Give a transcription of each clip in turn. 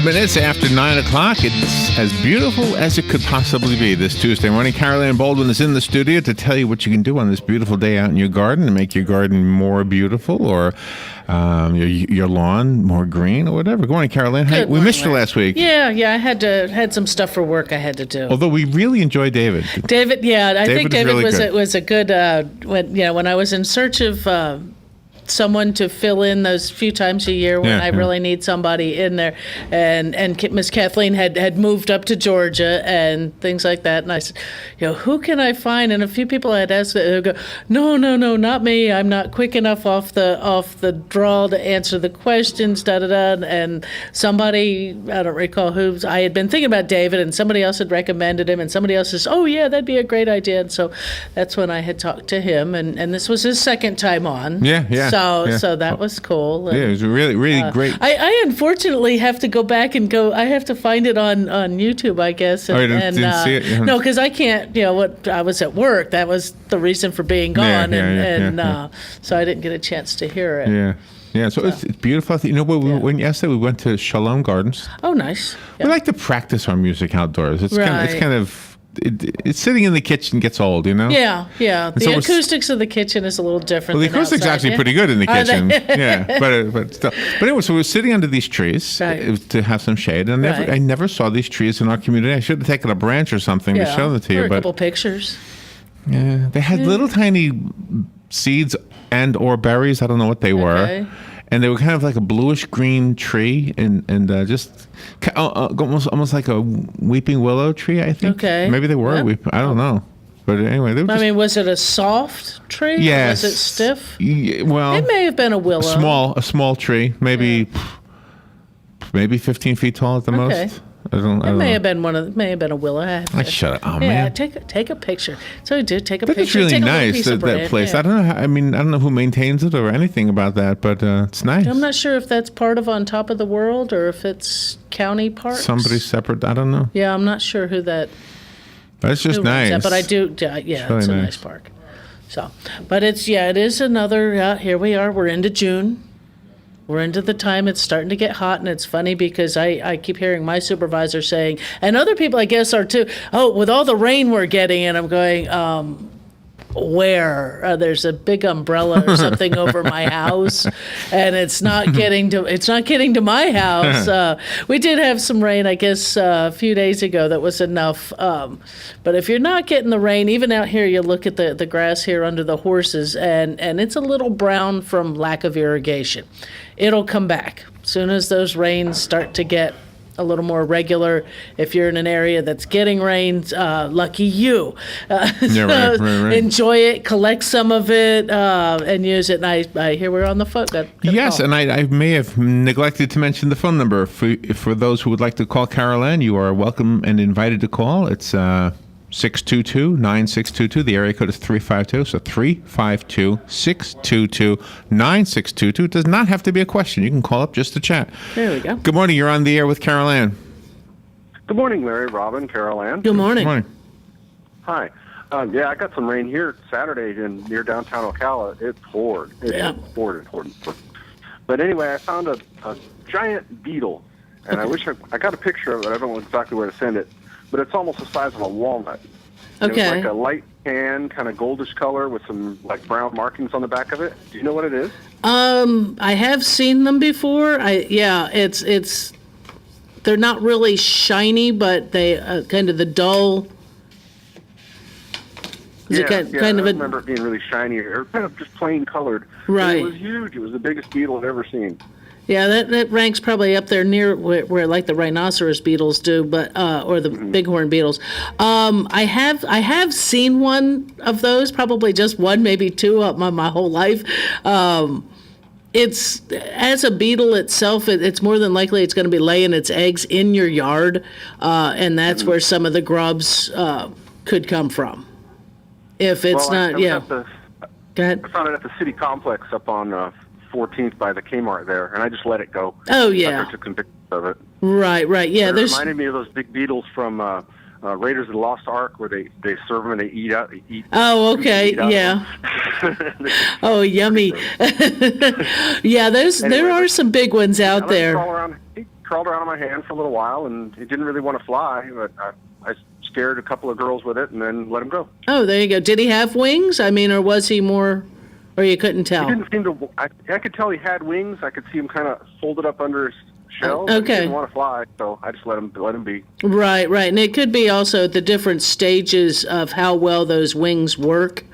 minutes after 9 o'clock. It's as beautiful as it could possibly be this Tuesday morning. Carol Ann Baldwin is in the studio to tell you what you can do on this beautiful day out in your garden to make your garden more beautiful or your lawn more green or whatever. Good morning, Carol Ann. Hey, we missed you last week. Yeah, I had some stuff for work I had to do. Although we really enjoyed David. I think David was a good when I was in search of someone to fill in those few times a year when I really need somebody in there. And Miss Kathleen had moved up to Georgia and things like that. And I said, who can I find? And a few people had asked, they would go, no, not me. I'm not quick enough off the draw to answer the questions, da-da-da. And somebody, I don't recall who, I had been thinking about David and somebody else had recommended him and somebody else says, oh yeah, that'd be a great idea. And so that's when I had talked to him and this was his second time on. Yeah. So that was cool. And, it was really great. I unfortunately have to go back and I have to find it on YouTube, I guess. And, you didn't see it? No, because I can't, I was at work. That was the reason for being gone. So I didn't get a chance to hear it. Yeah, so it's beautiful. When yesterday we went to Shalom Gardens. Oh, nice. We like to practice our music outdoors. It's kind of it's sitting in the kitchen gets old, Yeah. The acoustics of the kitchen is a little different. Well, the acoustics actually pretty good in the kitchen. But still. But anyway, so we were sitting under these trees to have some shade, and I never saw these trees in our community. I should have taken a branch or something to show them to you. A couple pictures. Yeah, they had little tiny seeds and or berries. I don't know what they were. And they were kind of like a bluish green tree, and just almost like a weeping willow tree, I think. Okay. Maybe they were weeping. I don't know. But anyway, they were was it a soft tree? Yes. Was it stiff? Well, it may have been a willow. A small tree, maybe 15 feet tall at the most. I don't may know. Have been a willow. Shut up. Oh, man. Take a picture. So we did take a picture. It's really nice, that place. I don't know. I don't know who maintains it or anything about that, but it's nice. I'm not sure if that's part of On Top of the World or if it's county parks. Somebody separate. I don't know. Yeah, I'm not sure who that. But it's just nice. But I do. Yeah, it's a nice park. So, but it is another. Here we are. We're into June. We're into the time it's starting to get hot, and it's funny because I keep hearing my supervisor saying, and other people I guess are too, with all the rain we're getting, and I'm going, where? There's a big umbrella or something over my house, and it's not getting to my house. We did have some rain, I guess, a few days ago that was enough. But if you're not getting the rain, even out here, you look at the grass here under the horses, and it's a little brown from lack of irrigation. It'll come back as soon as those rains start to get a little more regular. If you're in an area that's getting rains, lucky you. Right. Enjoy it, collect some of it, and use it. And I hear we're on the phone. Yes, and I may have neglected to mention the phone number. For those who would like to call Carol Ann, you are welcome and invited to call. It's 622-9622. The area code is 352. So 352-622-9622. It does not have to be a question. You can call up just to chat. There we go. Good morning. You're on the air with Carol Ann. Good morning, Larry, Robin, Carol Ann. Good morning. Good morning. Hi. I got some rain here Saturday near downtown Ocala. It poured. It poured. But anyway, I found a giant beetle, and I wish I got a picture of it. I don't know exactly where to send it. But it's almost the size of a walnut. Okay. It's like a light tan, kind of goldish color with some like brown markings on the back of it. Do you know what it is? I have seen them before. It's they're not really shiny, but they kind of the dull. I remember it being really shiny or kind of just plain colored. Right. And it was huge. It was the biggest beetle I've ever seen. Yeah, that ranks probably up there near where like the rhinoceros beetles do, but or the bighorn beetles. I have seen one of those, probably just one, maybe two, my whole life. It's as a beetle itself, it's more than likely it's going to be laying its eggs in your yard, and that's where some of the grubs could come from. If it's not, Go ahead. I found it at the city complex up on 14th by the Kmart there, and I just let it go. Oh, yeah. After I took some pictures of it. Right. Yeah, it reminded me of those big beetles from Raiders of the Lost Ark, where they serve them and they eat out. Oh, okay, yeah. Oh, yummy. Yeah, there are some big ones out there. Crawl crawled around on my hand for a little while, and he didn't really want to fly, but I scared a couple of girls with it and then let him go. Oh, there you go. Did he have wings? I mean, or was he more, or you couldn't tell? He didn't seem to. I could tell he had wings. I could see him kind of folded up under his shell. Okay. He didn't want to fly, so I just let him be. Right. And it could be also the different stages of how well those wings work.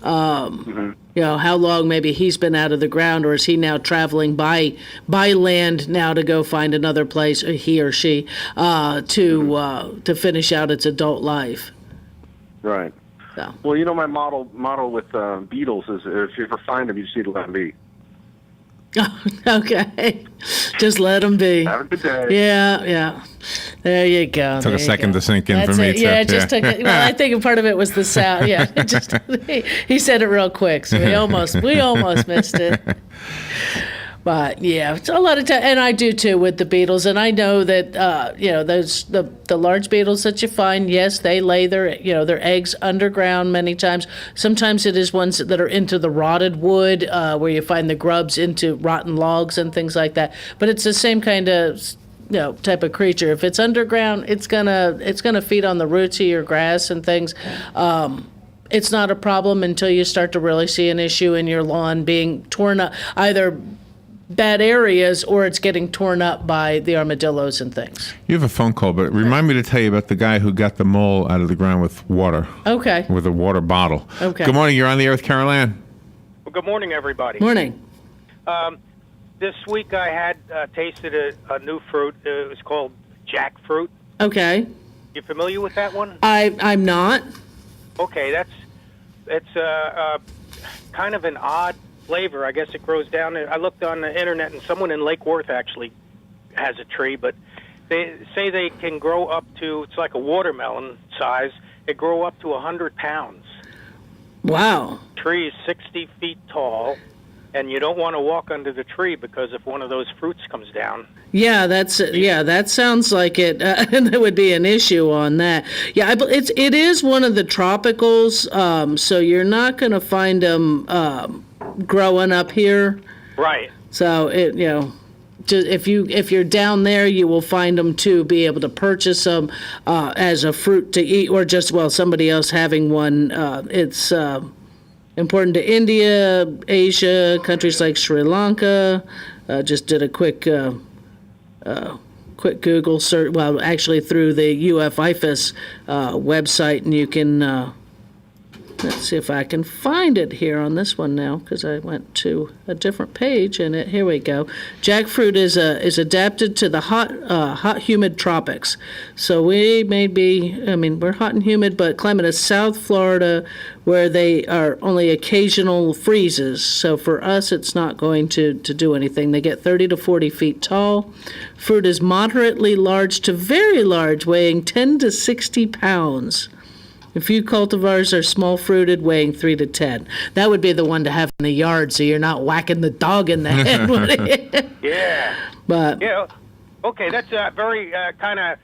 You know, how long maybe he's been out of the ground, or is he now traveling by land now to go find another place, or he or she, to finish out its adult life. Right. So. Well, you know, my motto with beetles is if you ever find them, you just need to let them be. Okay. Just let them be. Have a good day. Yeah. There you go. Took a second to sink in That's for me, it. too. Yeah, it just took it. Well, I think part of it was the sound. Yeah, he said it real quick, so we almost missed it. But yeah, it's a lot of time, and I do too with the beetles. And I know that you know, those the large beetles that you find. Yes, they lay their eggs underground many times. Sometimes it is ones that are into the rotted wood, where you find the grubs into rotten logs and things like that. But it's the same kind of type of creature. If it's underground, it's gonna feed on the roots of your grass and things. It's not a problem until you start to really see an issue in your lawn being torn up, either bad areas or it's getting torn up by the armadillos and things. You have a phone call, but remind me to tell you about the guy who got the mole out of the ground with water. Okay. With a water bottle. Okay. Good morning. You're on the air with Carol Ann. Well, good morning, everybody. Morning. This week I had tasted a new fruit. It was called jackfruit. Okay. You familiar with that one? I'm not. Okay, it's kind of an odd flavor. I guess it grows down. I looked on the internet, and someone in Lake Worth actually has a tree, but they say they can grow up to, it's like a watermelon size, it grow up to 100 pounds. Wow. The tree is 60 feet tall, and you don't want to walk under the tree because if one of those fruits comes down. Yeah, that sounds like it. There would be an issue on that. Yeah, it is one of the tropicals, so you're not going to find them growing up here. Right. So if you're down there, you will find them to be able to purchase them as a fruit to eat, or just somebody else having one. It's important to India, Asia, countries like Sri Lanka. Just did a quick Google search. Well, actually through the UFIFAS website, and you can. Let's see if I can find it here on this one now, because I went to a different page, and here we go. Jackfruit is adapted to the hot, humid tropics. So we may be, we're hot and humid, but climate is South Florida, where they are only occasional freezes. So for us, it's not going to do anything. They get 30 to 40 feet tall. Fruit is moderately large to very large, weighing 10 to 60 pounds. A few cultivars are small-fruited, weighing 3 to 10. That would be the one to have in the yard, so you're not whacking the dog in the head with it. Yeah. But yeah. Okay, that's a very kind of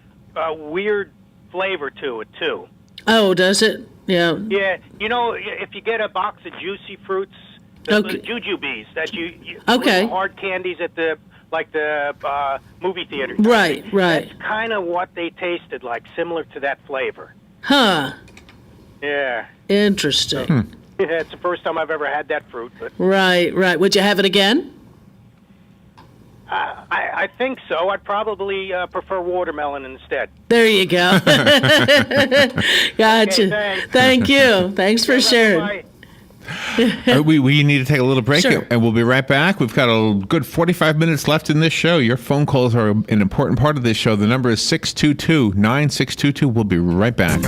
weird flavor to it too. Oh, does it? Yeah. Yeah. If you get a box of juicy fruits, the jujubes that you okay, hard candies at the movie theater. Right. That's kind of what they tasted like, similar to that flavor. Huh. Yeah. Interesting. Yeah, it's the first time I've ever had that fruit. But Right. Would you have it again? I think so. I'd probably prefer watermelon instead. There you go. Gotcha. Okay, Thank you. Thanks for sharing. We need to take a little break, Sure. and we'll be right back. We've got a good 45 minutes left in this show. Your phone calls are an important part of this show. The number is 622-9622. We'll be right back.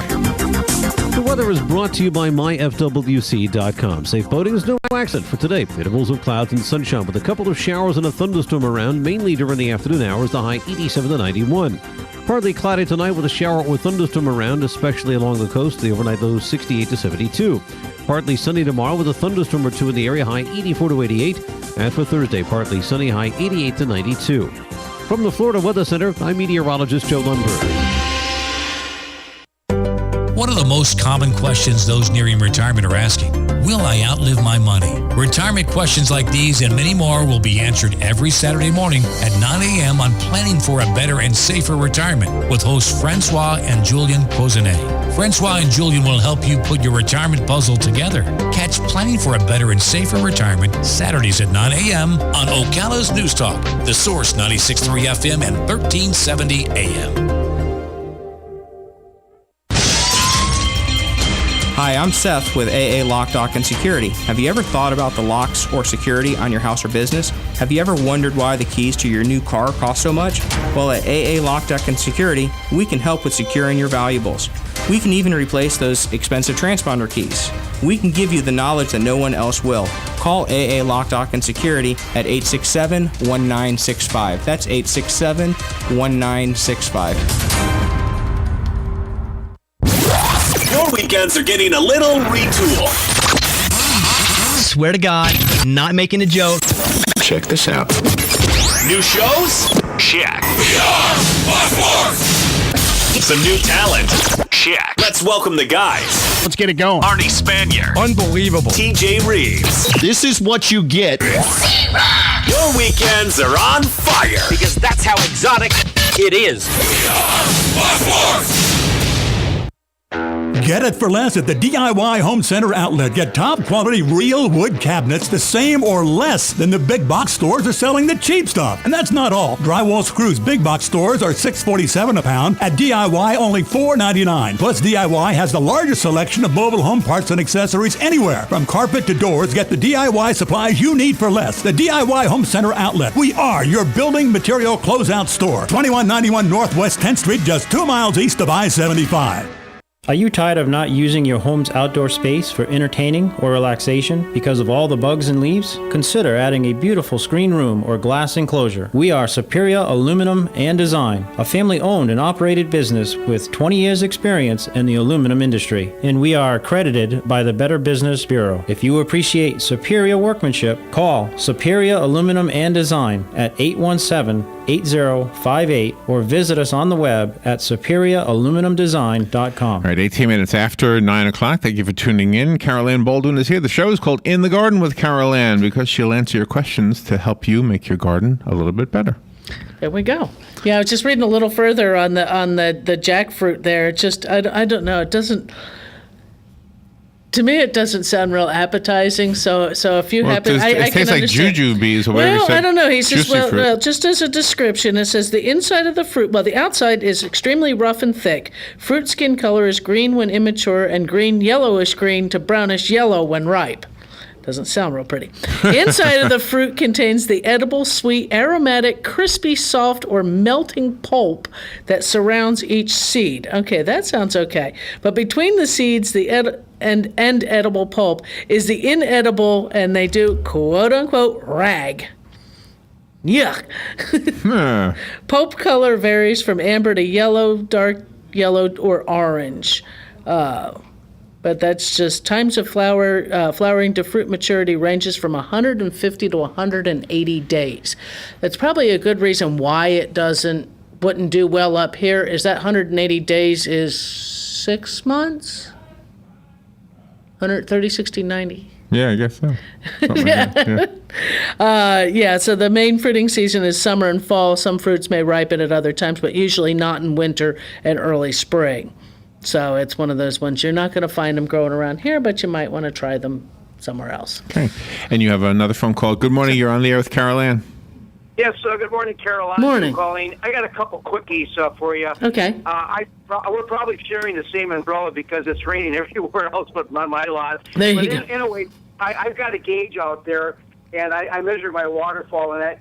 The weather is brought to you by myfwc.com. Safe boating is no accident for today. Intervals of clouds and sunshine with a couple of showers and a thunderstorm around, mainly during the afternoon hours, the high 87 to 91. Partly cloudy tonight with a shower or thunderstorm around, especially along the coast. The overnight low 68 to 72. Partly sunny tomorrow with a thunderstorm or two in the area, high 84 to 88. And for Thursday, partly sunny, high 88 to 92. From the Florida Weather Center, I'm meteorologist Joe Lundberg. What are the most common questions those nearing retirement are asking? Will I outlive my money? Retirement questions like these and many more will be answered every Saturday morning at 9 a.m. on Planning for a Better and Safer Retirement with hosts Francois and Julian Pozenet. Francois and Julian will help you put your retirement puzzle together. Catch Planning for a Better and Safer Retirement Saturdays at 9 a.m. on Ocala's News Talk, The Source 96.3 FM and 1370 AM. Hi, I'm Seth with AA Lock, Dock, and Security. Have you ever thought about the locks or security on your house or business? Have you ever wondered why the keys to your new car cost so much? Well, at AA Lock, Dock, and Security, we can help with securing your valuables. We can even replace those expensive transponder keys. We can give you the knowledge that no one else will. Call AA Lock, Dock, and Security at 867-1965. That's 867-1965. Your weekends are getting a little retool. Swear to God, not making a joke. Check this out. New shows? Check. Some new talent? Check. Let's welcome the guys. Let's get it going. Arnie Spanier. Unbelievable. TJ Reeves. This is what you get. Your weekends are on fire. Because that's how exotic it is. Get it for less at the DIY Home Center outlet. Get top quality real wood cabinets the same or less than the big box stores are selling the cheap stuff. And that's not all. Drywall screws big box stores are $6.47 a pound. At DIY, only $4.99. Plus, DIY has the largest selection of mobile home parts and accessories anywhere. From carpet to doors, get the DIY supplies you need for less. The DIY Home Center outlet. We are your building material closeout store. 2191 Northwest 10th Street, just 2 miles east of I-75. Are you tired of not using your home's outdoor space for entertaining or relaxation because of all the bugs and leaves? Consider adding a beautiful screen room or glass enclosure. We are Superior Aluminum and Design, a family-owned and operated business with 20 years experience in the aluminum industry, and we are accredited by the Better Business Bureau. If you appreciate superior workmanship, call Superior Aluminum and Design at 817-8058 or visit us on the web at superioraluminiumdesign.com. All right, 18 minutes after 9 o'clock. Thank you for tuning in. Carol Ann Baldwin is here. The show is called In the Garden with Carol Ann because she'll answer your questions to help you make your garden a little bit better. There we go. Yeah, I was just reading a little further on the jackfruit there. It just, I don't know. It doesn't. To me, it doesn't sound real appetizing. So if you happen, it I can tastes like understand. jujubes or whatever. Well, I don't know. He says, fruit. well, just as a description, it says the inside of the fruit. Well, the outside is extremely rough and thick. Fruit skin color is green when immature and green yellowish green to brownish yellow when ripe. Doesn't sound real pretty. Inside of the fruit contains the edible, sweet, aromatic, crispy, soft, or melting pulp that surrounds each seed. Okay, that sounds okay. But between the seeds, the and edible pulp is the inedible, and they do quote-unquote rag. Yuck. Pulp color varies from amber to yellow, dark yellow, or orange. But that's just times of flowering to fruit maturity ranges from 150 to 180 days. That's probably a good reason why it wouldn't do well up here. Is that 180 days is 6 months? 130, 60, 90. Yeah, I guess so. So the main fruiting season is summer and fall. Some fruits may ripen at other times, but usually not in winter and early spring. So it's one of those ones you're not going to find them growing around here, but you might want to try them somewhere else. Okay. And you have another phone call. Good morning. You're on the air with Carol Ann. Yes, good morning, Carol. Morning. Calling. I got a couple quickies for you. Okay. We're probably sharing the same umbrella because it's raining everywhere else but on my lot. There you go. In a way, I've got a gauge out there, and I measure my waterfall. And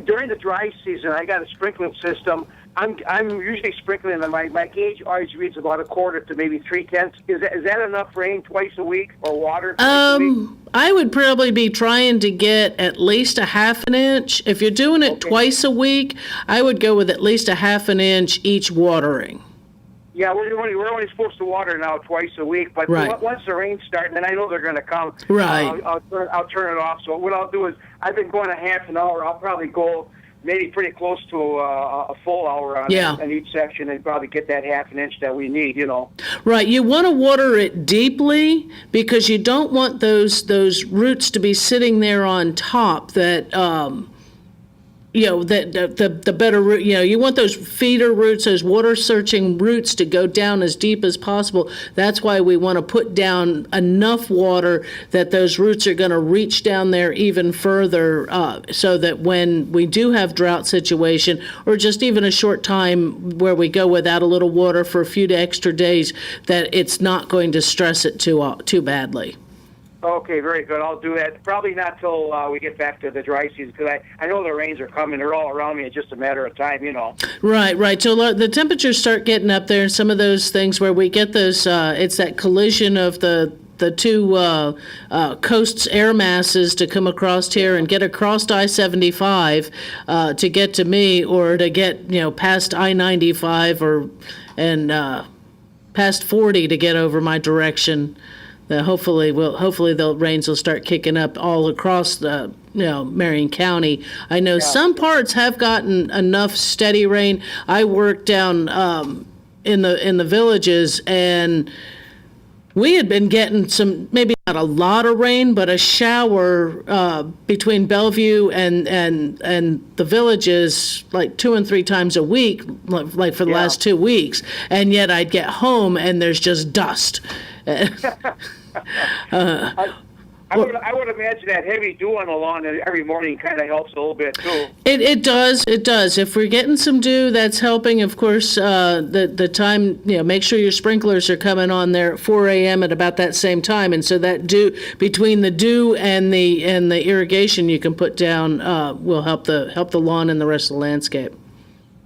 during the dry season, I got a sprinkling system. I'm usually sprinkling, and my gauge always reads about 1/4 to maybe 3/10. Is that enough rain twice a week or water twice a week? I would probably be trying to get at least a 1/2 inch. If you're doing it twice a week, I would go with at least a 1/2 inch each watering. Yeah, we're only supposed to water now twice a week, but once the rains start, and I know they're going to come, right. I'll turn it off. So what I'll do is, I've been going a half an hour. I'll probably go maybe pretty close to a full hour on each section, and probably get that half an inch that we need, Right. You want to water it deeply because you don't want those roots to be sitting there on top that, the better root, you want those feeder roots, those water searching roots to go down as deep as possible. That's why we want to put down enough water that those roots are going to reach down there even further, so that when we do have drought situation, or just even a short time where we go without a little water for a few extra days, that it's not going to stress it too badly. Okay, very good. I'll do that. Probably not till we get back to the dry season, because I know the rains are coming. They're all around me. It's just a matter of time, Right. So the temperatures start getting up there, and some of those things where we get those, it's that collision of the two coasts air masses to come across here and get across I-75 to get to me, or to get past I-95 and past 40 to get over my direction. Hopefully the rains will start kicking up all across the Marion County. I know some parts have gotten enough steady rain. I work down in the villages, and we had been getting some, maybe not a lot of rain, but a shower between Bellevue and the villages like 2 and 3 times a week, like for the last 2 weeks. And yet I'd get home and there's just dust. I would imagine that heavy dew on the lawn every morning kind of helps a little bit too. It does. If we're getting some dew, that's helping. Of course, the time, make sure your sprinklers are coming on there at 4 a.m. at about that same time, and so that dew, between the dew and the irrigation you can put down, will help the lawn and the rest of the landscape.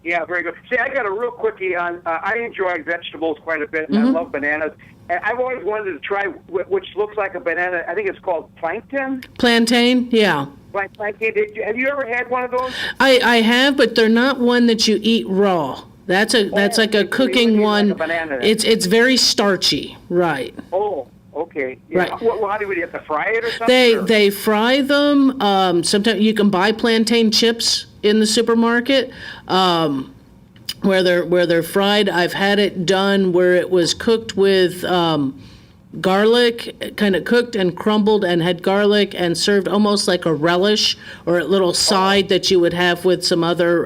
Yeah, very good. See, I got a real quickie on. I enjoy vegetables quite a bit, and I love bananas. And I've always wanted to try which looks like a banana. I think it's called plantain. Yeah. Plantain. Have you ever had one of those? I have, but they're not one that you eat raw. That's like a cooking one. Like a banana. It's very starchy, right? Oh. Okay. Yeah. Right. How do we have to fry it or something? They fry them. Sometimes you can buy plantain chips in the supermarket, where they're fried. I've had it done where it was cooked with garlic, kind of cooked and crumbled, and had garlic and served almost like a relish or a little side that you would have with some other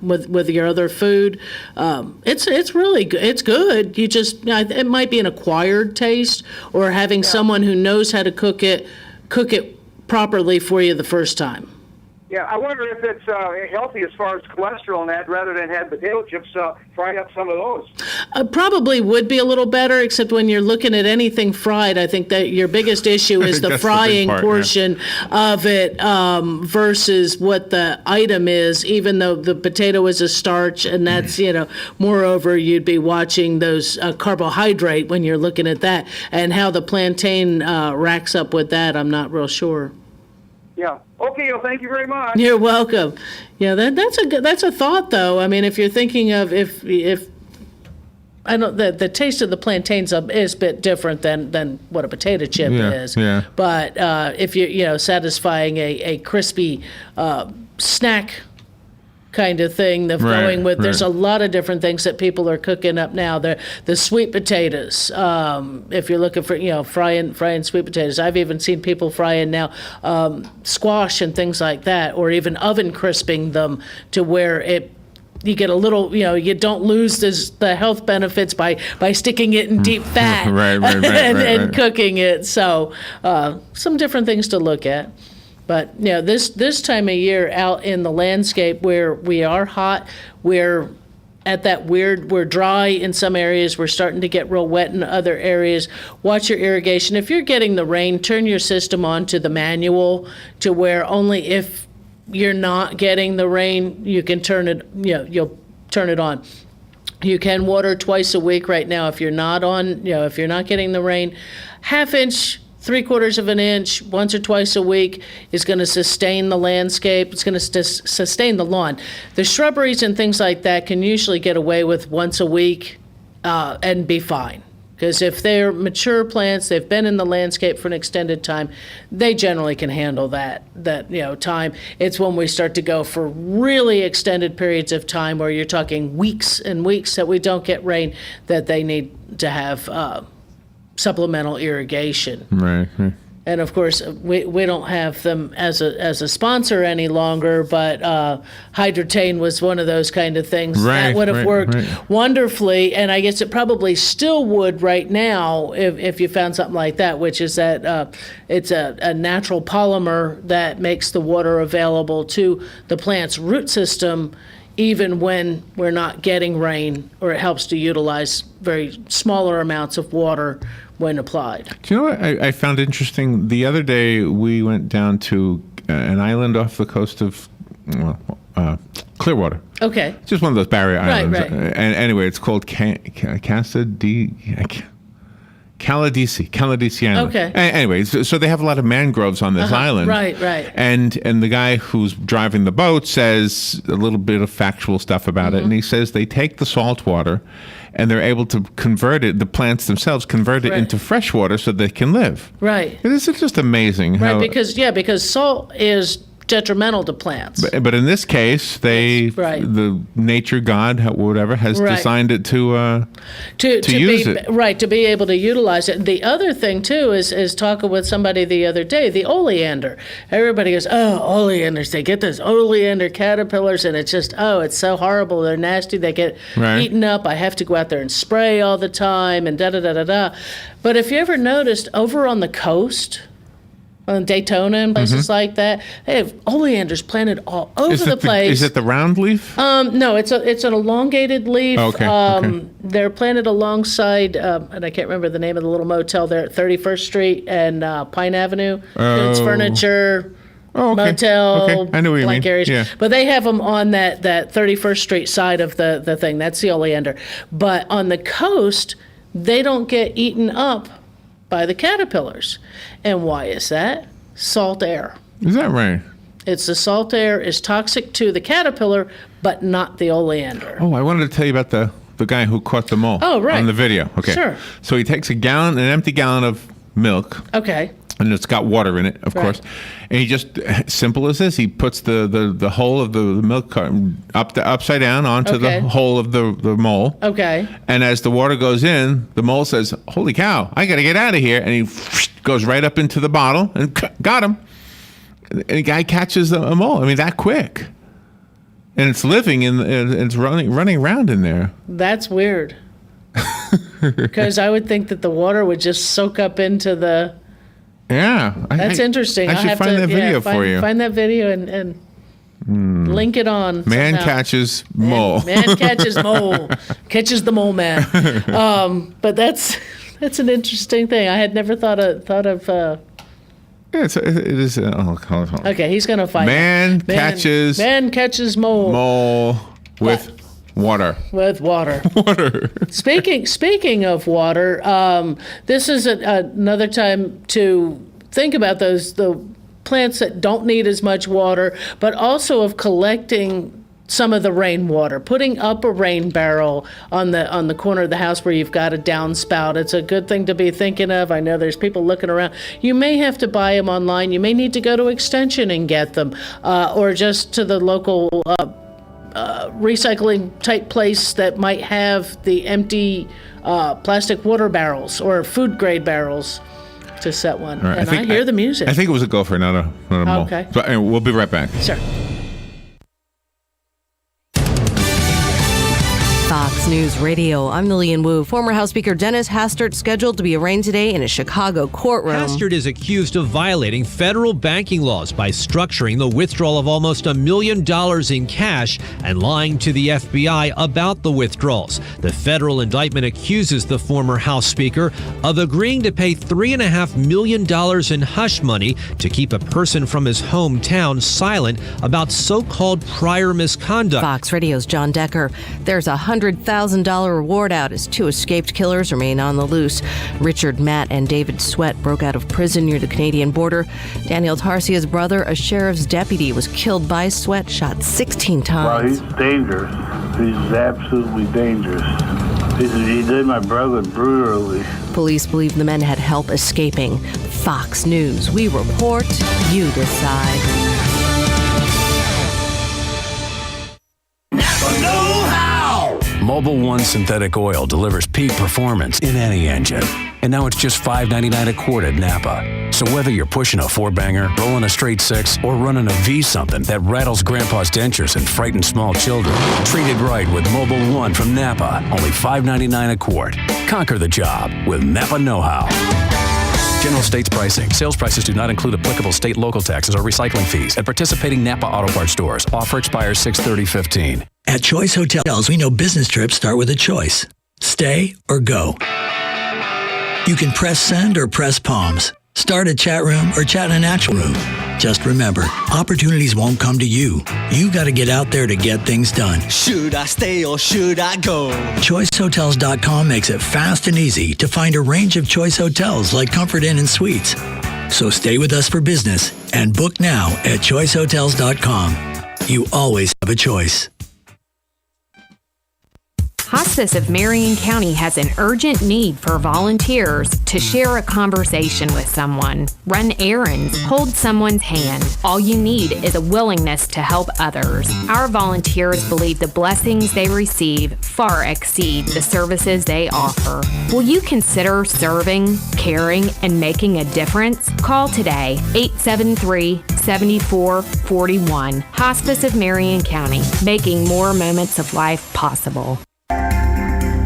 with your other food. It's really good. It's good. You just it might be an acquired taste, or having someone who knows how to cook it properly for you the first time. Yeah, I wonder if it's healthy as far as cholesterol and that, rather than have potato chips, fry up some of those. Probably would be a little better, except when you're looking at anything fried, I think that your biggest issue is the frying portion of it versus what the item is, even though the potato is a starch, and that's, moreover, you'd be watching those carbohydrate when you're looking at that, and how the plantain racks up with that, I'm not real sure. Yeah. Okay. Well, thank you very much. You're welcome. Yeah, that's a thought, though. I mean, if you're thinking of if I know the taste of the plantains is a bit different than what a potato chip is. Yeah. But if you're satisfying a crispy snack kind of thing of going with, there's a lot of different things that people are cooking up now. The sweet potatoes, if you're looking for frying sweet potatoes. I've even seen people frying now squash and things like that, or even oven crisping them to where you get a little, you don't lose the health benefits by sticking it in deep fat and cooking it. So some different things to look at. But this time of year out in the landscape where we are hot, we're dry in some areas, we're starting to get real wet in other areas. Watch your irrigation. If you're getting the rain, turn your system on to the manual, to where only if you're not getting the rain, you can turn it, you'll turn it on. You can water twice a week right now if you're not if you're not getting the rain. 1/2 inch, 3/4 of an inch, once or twice a week is going to sustain the landscape. It's going to sustain the lawn. The shrubberies and things like that can usually get away with once a week and be fine. Because if they're mature plants, they've been in the landscape for an extended time, they generally can handle that time. It's when we start to go for really extended periods of time where you're talking weeks and weeks that we don't get rain, that they need to have supplemental irrigation. Right. And of course, we don't have them as a sponsor any longer, but Hydrotain was one of those kind of things that would have worked wonderfully, and I guess it probably still would right now if you found something like that, which is that it's a natural polymer that makes the water available to the plant's root system even when we're not getting rain, or it helps to utilize very smaller amounts of water when applied. Do you know what I found interesting? The other day we went down to an island off the coast of Clearwater. Okay. Just one of those barrier islands. Right. And anyway, it's called Caladesi Island. Okay. Anyway, so they have a lot of mangroves on this island. Right. And the guy who's driving the boat says a little bit of factual stuff about it, and he says they take the salt water and they're able to convert it, the plants themselves convert it into fresh water so they can live. Right. This is just amazing. Right, because salt is detrimental to plants. But in this case, the nature god, whatever, has designed it to use it. Right, to be able to utilize it. The other thing, too, is talking with somebody the other day, the oleander. Everybody goes, oh, oleanders, they get those oleander caterpillars, and it's just, it's so horrible. They're nasty. They get eaten up. I have to go out there and spray all the time, and da-da-da-da-da. But if you ever noticed, over on the coast, on Daytona and places like that, they have oleanders planted all over the place. Is it the round leaf? No, it's an elongated leaf. Okay. They're planted alongside, and I can't remember the name of the little motel there at 31st Street and Pine Avenue. It's furniture. Motel, I know what you mean. Areas. Yeah. But they have them on that 31st Street side of the thing. That's the oleander. But on the coast, they don't get eaten up by the caterpillars. And why is that? Salt air. Is that right? It's the salt air is toxic to the caterpillar, but not the oleander. Oh, I wanted to tell you about the guy who caught the mole. Oh, right. On the video. Okay. Sure. So he takes an empty gallon of milk. Okay. And it's got water in it, of course. And he just, simple as this, he puts the hole of the milk carton upside down onto the hole of the mole. Okay. And as the water goes in, the mole says, holy cow, I got to get out of here. And he goes right up into the bottle and got him. And the guy catches a mole. I mean, that quick. And it's living and it's running around in there. That's weird. Because I would think that the water would just soak up into the... Yeah. That's interesting. I should find that video for you. Find that video and link it on. Man catches mole. Man catches mole. Catches the mole man. But that's an interesting thing. I had never thought of. Yeah, it is. Okay, he's gonna find man catches mole. Mole with water. With water. Water. Speaking of water, this is another time to think about the plants that don't need as much water, but also of collecting some of the rainwater, putting up a rain barrel on the corner of the house where you've got a downspout. It's a good thing to be thinking of. I know there's people looking around. You may have to buy them online. You may need to go to Extension and get them, or just to the local recycling type place that might have the empty plastic water barrels or food grade barrels to set one. Right, and I hear the music. I think it was a gopher, not a mole. Okay. But anyway, we'll be right back. Sure. Fox News Radio. I'm Lillian Wu. Former House Speaker Dennis Hastert scheduled to be arraigned today in a Chicago courtroom. Hastert is accused of violating federal banking laws by structuring the withdrawal of almost $1 million in cash and lying to the FBI about the withdrawals. The federal indictment accuses the former House Speaker of agreeing to pay $3.5 million in hush money to keep a person from his hometown silent about so-called prior misconduct. Fox Radio's John Decker. There's a $100,000 reward out as two escaped killers remain on the loose. Richard Matt and David Sweat broke out of prison near the Canadian border. Daniel Tarsia's brother, a sheriff's deputy, was killed by Sweat, shot 16 times. Well, he's dangerous. He's absolutely dangerous. He said he did my brother brutally. Police believe the men had help escaping. Fox News. We report, you decide. Napa know-how. Mobil 1 synthetic oil delivers peak performance in any engine. And now it's just $5.99 a quart at Napa. So whether you're pushing a 4-banger, rolling a straight 6, or running a V-something that rattles Grandpa's dentures and frightens small children, treat it right with Mobil 1 from Napa. Only $5.99 a quart. Conquer the job with Napa know-how. General states pricing. Sales prices do not include applicable state, local taxes, or recycling fees at participating Napa Auto Parts stores. Offer expires 6/30/15. At Choice Hotels, we know business trips start with a choice. Stay or go. You can press send or press palms. Start a chat room or chat in an actual room. Just remember, opportunities won't come to you. You got to get out there to get things done. Should I stay or should I go? ChoiceHotels.com makes it fast and easy to find a range of Choice Hotels like Comfort Inn and Suites. So stay with us for business and book now at ChoiceHotels.com. You always have a choice. Hospice of Marion County has an urgent need for volunteers to share a conversation with someone, run errands, hold someone's hand. All you need is a willingness to help others. Our volunteers believe the blessings they receive far exceed the services they offer. Will you consider serving, caring, and making a difference? Call today, 873-7441. Hospice of Marion County, making more moments of life possible.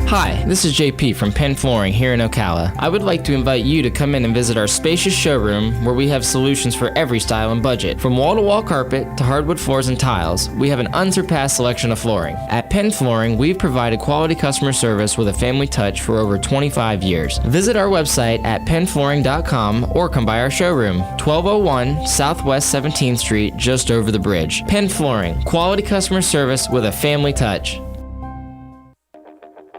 Hi, this is JP from Penn Flooring here in Ocala. I would like to invite you to come in and visit our spacious showroom where we have solutions for every style and budget. From wall-to-wall carpet to hardwood floors and tiles, we have an unsurpassed selection of flooring. At Penn Flooring, we've provided quality customer service with a family touch for over 25 years. Visit our website at pennflooring.com or come by our showroom, 1201 Southwest 17th Street, just over the bridge. Penn Flooring, quality customer service with a family touch.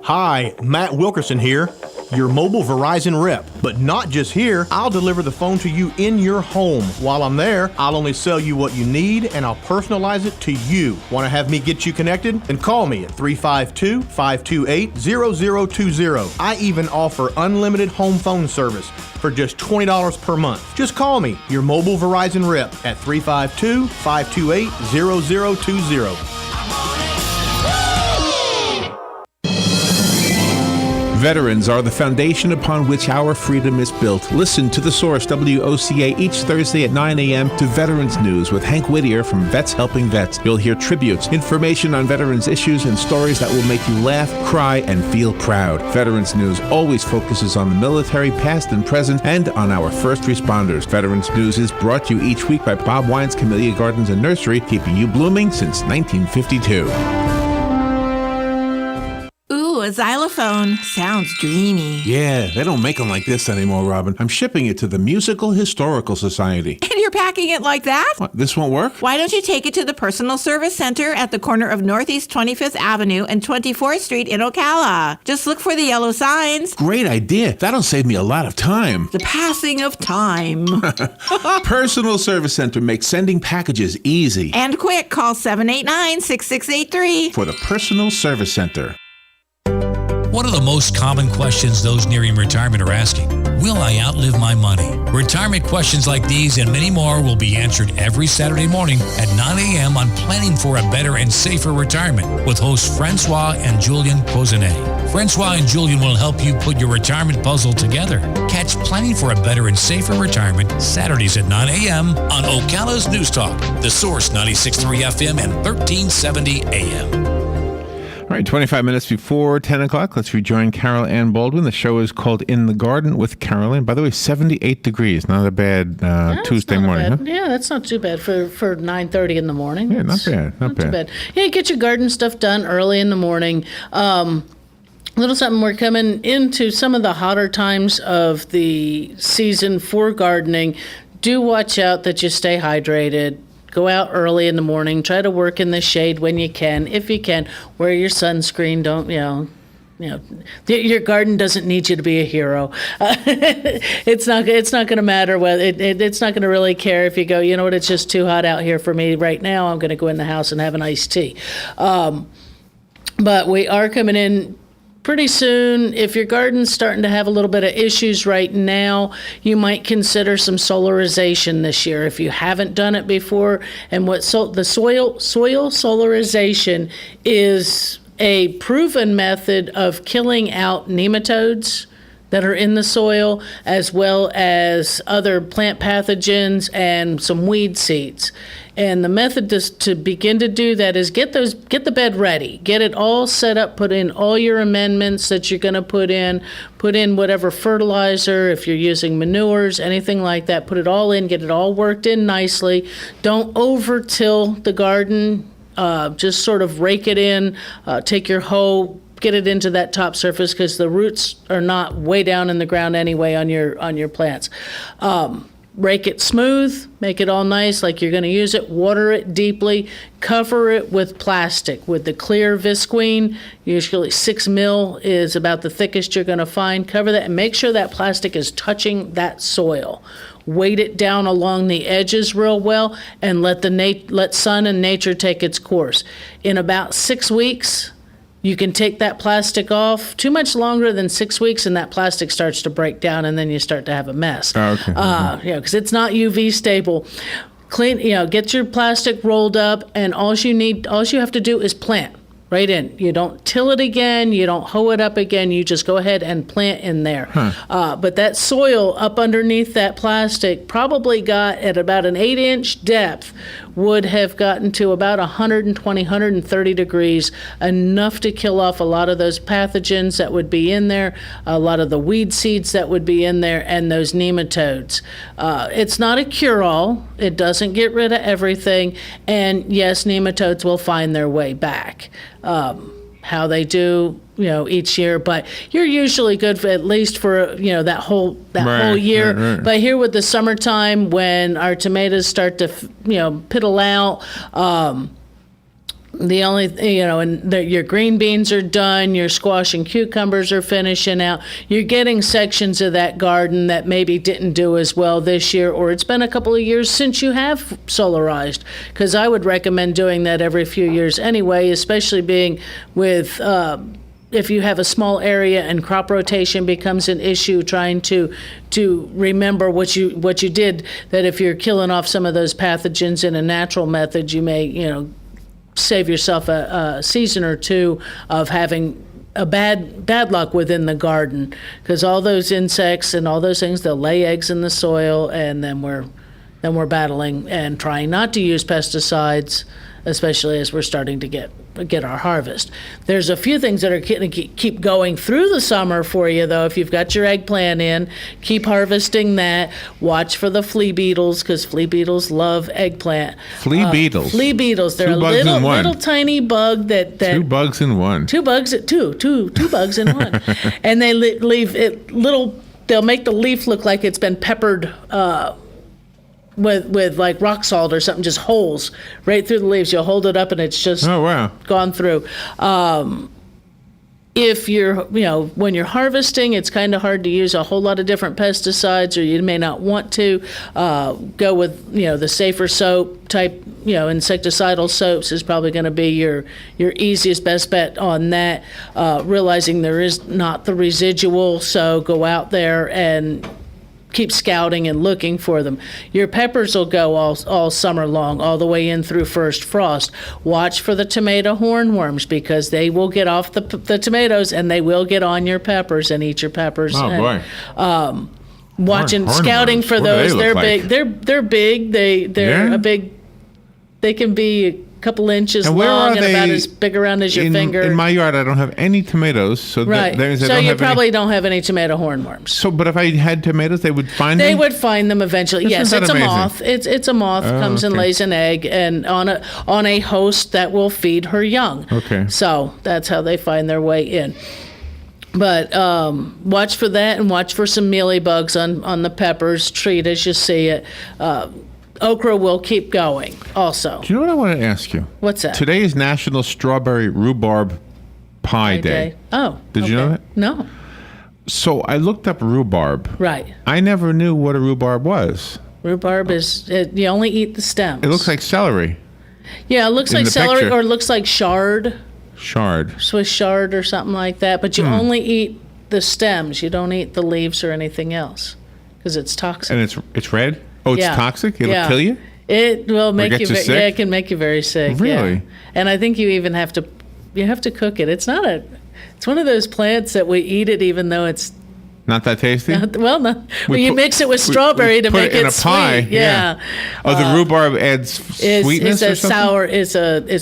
Hi, Matt Wilkerson here, your mobile Verizon rep. But not just here, I'll deliver the phone to you in your home. While I'm there, I'll only sell you what you need and I'll personalize it to you. Want to have me get you connected? Then call me at 352-528-0020. I even offer unlimited home phone service for just $20 per month. Just call me, your mobile Verizon rep, at 352-528-0020. Veterans are the foundation upon which our freedom is built. Listen to The Source, WOCA, each Thursday at 9 a.m. to Veterans News with Hank Whittier from Vets Helping Vets. You'll hear tributes, information on veterans issues, and stories that will make you laugh, cry, and feel proud. Veterans News always focuses on the military, past and present, and on our first responders. Veterans News is brought to you each week by Bob Wine's Camellia Gardens and Nursery, keeping you blooming since 1952. A xylophone sounds dreamy. Yeah, they don't make them like this anymore, Robin. I'm shipping it to the Musical Historical Society. And you're packing it like that? What, this won't work? Why don't you take it to the Personal Service Center at the corner of Northeast 25th Avenue and 24th Street in Ocala? Just look for the yellow signs. Great idea. That'll save me a lot of time. The passing of time. Personal Service Center makes sending packages easy. And quick. Call 789-6683 for the Personal Service Center. One of the most common questions those nearing retirement are asking, will I outlive my money? Retirement questions like these and many more will be answered every Saturday morning at 9 a.m. on Planning for a Better and Safer Retirement with hosts Francois and Julian Pozenet. Francois and Julian will help you put your retirement puzzle together. Catch Planning for a Better and Safer Retirement Saturdays at 9 a.m. on Ocala's News Talk, The Source 96.3 FM and 1370 AM. All right, 25 minutes before 10 o'clock, let's rejoin Carol Ann Baldwin. The show is called In the Garden with Carol Ann. By the way, 78 degrees. Not a bad Tuesday morning, huh? Yeah, that's not too bad for 9:30 in the morning. Yeah, not bad. Not too bad. Yeah, get your garden stuff done early in the morning. Little something, we're coming into some of the hotter times of the season for gardening. Do watch out that you stay hydrated. Go out early in the morning. Try to work in the shade when you can. If you can, wear your sunscreen. Don't, your garden doesn't need you to be a hero. It's not going to matter whether it's not going to really care if you go, you know what, it's just too hot out here for me right now. I'm going to go in the house and have an iced tea. But we are coming in pretty soon, if your garden's starting to have a little bit of issues right now, you might consider some solarization this year if you haven't done it before. And what the soil solarization is a proven method of killing out nematodes that are in the soil, as well as other plant pathogens and some weed seeds. And the method to begin to do that is get the bed ready, get it all set up, put in all your amendments that you're going to put in whatever fertilizer, if you're using manures, anything like that, put it all in, get it all worked in nicely. Don't over-till the garden, just sort of rake it in, take your hoe, get it into that top surface, because the roots are not way down in the ground anyway on your plants. Rake it smooth, make it all nice like you're going to use it, water it deeply, cover it with plastic, with the clear visqueen. Usually 6 mil is about the thickest you're going to find. Cover that and make sure that plastic is touching that soil. Weight it down along the edges real well, and let sun and nature take its course. In about 6 weeks, you can take that plastic off. Too much longer than 6 weeks, and that plastic starts to break down, and then you start to have a mess. Oh, okay. Because it's not UV stable. Clean. Get your plastic rolled up, and all you have to do is plant right in. You don't till it again. You don't hoe it up again. You just go ahead and plant in there. But that soil up underneath that plastic probably got at about an 8-inch depth, would have gotten to about 120, 130 degrees, enough to kill off a lot of those pathogens that would be in there, a lot of the weed seeds that would be in there, and those nematodes. It's not a cure-all. It doesn't get rid of everything. And yes, nematodes will find their way back. How they do, each year, but you're usually good for at least for that whole year. Right. But here with the summertime, when our tomatoes start to piddle out, the only your green beans are done, your squash and cucumbers are finishing out. You're getting sections of that garden that maybe didn't do as well this year, or it's been a couple of years since you have solarized, because I would recommend doing that every few years anyway, especially being with if you have a small area and crop rotation becomes an issue, trying to remember what you did, that if you're killing off some of those pathogens in a natural method, you may save yourself a season or two of having a bad luck within the garden, because all those insects and all those things, they'll lay eggs in the soil, and then we're battling and trying not to use pesticides, especially as we're starting to get our harvest. There's a few things that are going to keep going through the summer for you, though. If you've got your eggplant in, keep harvesting that. Watch for the flea beetles, because flea beetles love eggplant. Flea beetles? Flea beetles. They're a little tiny bug that... 2 bugs in one. Two bugs in one. And they leave it little... They'll make the leaf look like it's been peppered... with like rock salt or something, just holes right through the leaves. You'll hold it up and it's just gone through. If you're, when you're harvesting, it's kind of hard to use a whole lot of different pesticides, or you may not want to go with, the safer soap type, insecticidal soaps is probably going to be your easiest, best bet on that. Realizing there is not the residual, so go out there and keep scouting and looking for them. Your peppers will go all summer long, all the way in through first frost. Watch for the tomato hornworms, because they will get off the tomatoes, and they will get on your peppers and eat your peppers. Oh, boy. Scouting for those. They're big. They're big. They're a big. They can be couple inches long and about as big around as your finger. In my yard, I don't have any tomatoes, so so you probably don't have any tomato hornworms. So, but if I had tomatoes, they would find them? They would find them eventually. Yes, it's amazing. A moth. It's a moth, comes and lays an egg, and on a host that will feed her young. Okay. So that's how they find their way in. But watch for that, and watch for some mealybugs on the peppers. Treat as you see it. Okra will keep going also. Do you know what I want to ask you? What's that? Today is National Strawberry Rhubarb Pie Day. Oh. Did you know that? No. So I looked up rhubarb. Right. I never knew what a rhubarb was. Rhubarb is, you only eat the stems. It looks like celery. Yeah, it looks like celery, or it looks like chard. Swiss chard or something like that. But you only eat the stems. You don't eat the leaves or anything else because it's toxic. And it's red? Oh, it's toxic? It'll kill you? It will make you sick? Yeah, it can make you very sick. Really? Yeah. And I think you even have to cook it. It's one of those plants that we eat it even though it's not that tasty? You mix it with strawberry to make it in a sweet. pie. Yeah. Oh, the rhubarb adds sweetness It's or something? sour. It's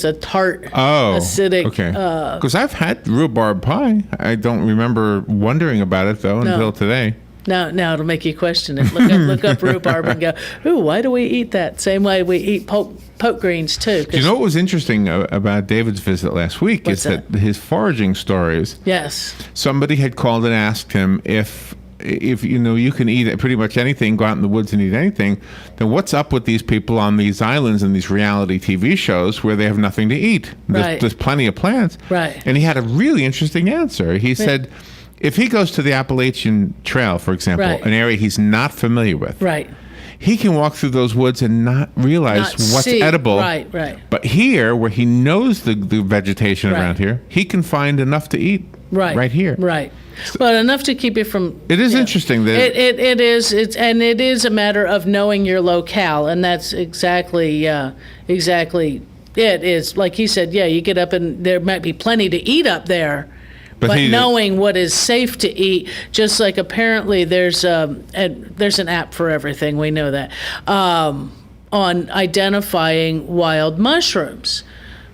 a tart, acidic. Okay. Because I've had rhubarb pie. I don't remember wondering about it though until today. Now it'll make you question it. Look up rhubarb and go, ooh, why do we eat that? Same way we eat poke greens too. Do you know what was interesting about David's visit last week? What's that his foraging stories. Yes. Somebody had called and asked him if you can eat pretty much anything, go out in the woods and eat anything, then what's up with these people on these islands and these reality TV shows where they have nothing to eat? There's plenty of plants. Right. And he had a really interesting answer. He said, if he goes to the Appalachian Trail, for example, an area he's not familiar with, he can walk through those woods and not realize what's edible. Right. But here, where he knows the vegetation around here, he can find enough to eat right here. Right. But enough to keep you from... It is interesting. That it is. It is a matter of knowing your locale, and that's exactly it is. Like he said, you get up and there might be plenty to eat up there. But knowing what is safe to eat, just like apparently there's an app for everything, we know that, on identifying wild mushrooms.